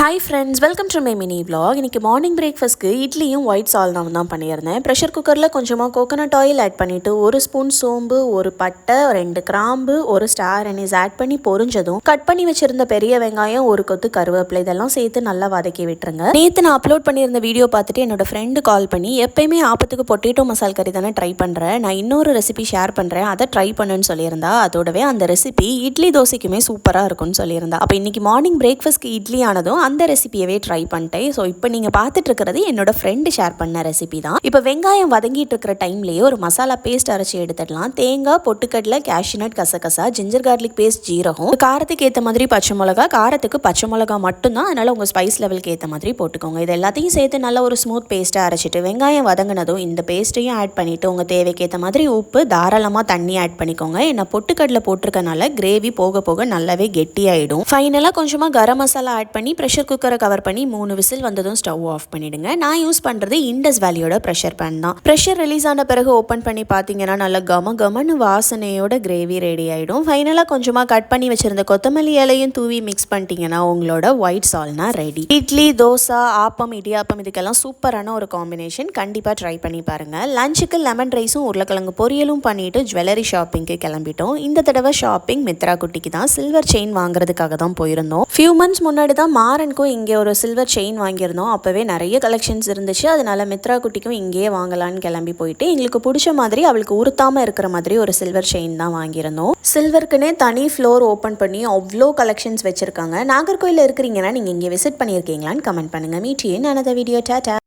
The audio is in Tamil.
Hi friends, welcome to my mini vlog. இன்றைக்கி மார்னிங் பிரேக்ஃபாஸ்ட்க்கு இட்லியும் ஒயிட் சால்னாவும் தான் பண்ணியிருந்தேன். ப்ரெஷர் குக்கரில் கொஞ்சமாக கோகோனட் ஆயில் ஆட் பண்ணிவிட்டு ஒரு ஸ்பூன் சோம்பு, ஒரு பட்டை, 2 கிராம்பு, ஒரு ஸ்டார் அனீஸ் ஆட் பண்ணி பொரிஞ்சதும் கட் பண்ணி வச்சுருந்த பெரிய வெங்காயம், ஒரு கொத்து கருவேப்பிலை இதெல்லாம் சேர்த்து நல்லா வதக்கி விட்டுருங்க. நேற்று நான் அப்லோட் பண்ணியிருந்த வீடியோ பார்த்துட்டு என்னோட ஃப்ரெண்டு கால் பண்ணி எப்பயுமே ஆப்பத்துக்கு பொட்டேட்டோ மசால் கறி தானே ட்ரை பண்ணுறேன், நான் இன்னொரு ரெசிபி ஷேர் பண்ணுறேன், அதை ட்ரை பண்ணுன்னு சொல்லியிருந்தா. அதோடவே அந்த ரெசிபி இட்லி தோசைக்குமே சூப்பராக இருக்கும்னு சொல்லியிருந்தா. அப்போ இன்றைக்கி மார்னிங் பிரேக்ஃபாஸ்ட்க்கு இட்லி ஆனதும் அந்த ரெசிபியவே ட்ரை பண்ணிட்டேன். ஸோ இப்போ நீங்கள் பார்த்துட்டு இருக்கிறது என்னோட ஃப்ரெண்டு ஷேர் பண்ண ரெசிபி தான். இப்போ வெங்காயம் வதங்கிட்டு இருக்கிற டைம்லேயே ஒரு மசாலா பேஸ்ட் அரைச்சி எடுத்துடலாம். தேங்காய், பொட்டுக்கடலை, கேஷ்யூநட், கசகசா, ஜிஞ்சர் கார்லிக் பேஸ்ட், ஜீரகம், காரத்துக்கு ஏற்ற மாதிரி பச்சை மிளகா, காரத்துக்கு பச்சை மிளகா மட்டும்தான், அதனால் உங்கள் ஸ்பைஸ் லெவலுக்கு ஏற்ற மாதிரி போட்டுக்கோங்க. இது எல்லாத்தையும் சேர்த்து நல்லா ஒரு ஸ்மூத் பேஸ்ட்டாக அரைச்சிட்டு வெங்காயம் வதங்கினதும் இந்த பேஸ்ட்டையும் ஆட் பண்ணிவிட்டு உங்கள் தேவைக்கு ஏற்ற மாதிரி உப்பு, தாராளமாக தண்ணி ஆட் பண்ணிக்கோங்க. ஏன்னா பொட்டுக்கடலை போட்டிருக்கனால கிரேவி போக போக நல்லாவே கெட்டியாயிடும். ஃபைனலாக கொஞ்சமாக கரம் மசாலா ஆட் பண்ணி ப்ரெஷர் குக்கரை கவர் பண்ணி 3 விசில் வந்ததும் ஸ்டவ் ஆஃப் பண்ணிடுங்க. நான் யூஸ் பண்ணுறது இண்டஸ் வேலியோட ப்ரெஷர் பேன் தான். ப்ரெஷர் ரிலீஸ் ஆன பிறகு ஓப்பன் பண்ணி பார்த்தீங்கன்னா நல்லா கமன்னு வாசனையோட கிரேவி ரெடி ஆகிடும். ஃபைனலாக கொஞ்சமாக கட் பண்ணி வச்சிருந்த கொத்தமல்லி இலையும் தூவி மிக்ஸ் பண்ணிட்டீங்கன்னா உங்களோட ஒயிட் சால்னா ரெடி. இட்லி, தோசை, ஆப்பம், இடியாப்பம் இதுக்கெல்லாம் சூப்பரான ஒரு காம்பினேஷன். கண்டிப்பாக ட்ரை பண்ணி பாருங்கள். லஞ்சுக்கு லெமன் ரைஸும் உருளைக்கிழங்கு பொரியலும் பண்ணிட்டு ஜுவல்லரி ஷாப்பிங்க்கு கிளம்பிட்டோம். இந்த தடவை ஷாப்பிங் மித்ரா குட்டிக்கு தான். சில்வர் செயின் வாங்குறதுக்காக தான் போயிருந்தோம். ஃபியூ மந்த்ஸ் முன்னாடி தான் மாறனுக்கும் இங்கே ஒரு சில்வர் செயின் வாங்கியிருந்தோம். அப்போவே நிறைய கலெக்ஷன்ஸ் இருந்துச்சு. அதனால மித்ரா குட்டிக்கும் இங்கேயே வாங்கலான்னு கிளம்பி போயிட்டு எங்களுக்கு பிடிச்ச மாதிரி அவளுக்கு உறுத்தாமல் இருக்கிற மாதிரி ஒரு சில்வர் செயின் தான் வாங்கியிருந்தோம். சில்வருக்குன்னே தனி ஃப்ளோர் ஓப்பன் பண்ணி அவ்வளோ கலெக்ஷன்ஸ் வச்சுருக்காங்க. நாகர்கோயிலில் இருக்கிறீங்கன்னா நீங்கள் இங்கே விசிட் பண்ணியிருக்கீங்களான்னு கமெண்ட் பண்ணுங்கள். Meet you in another video. Tata.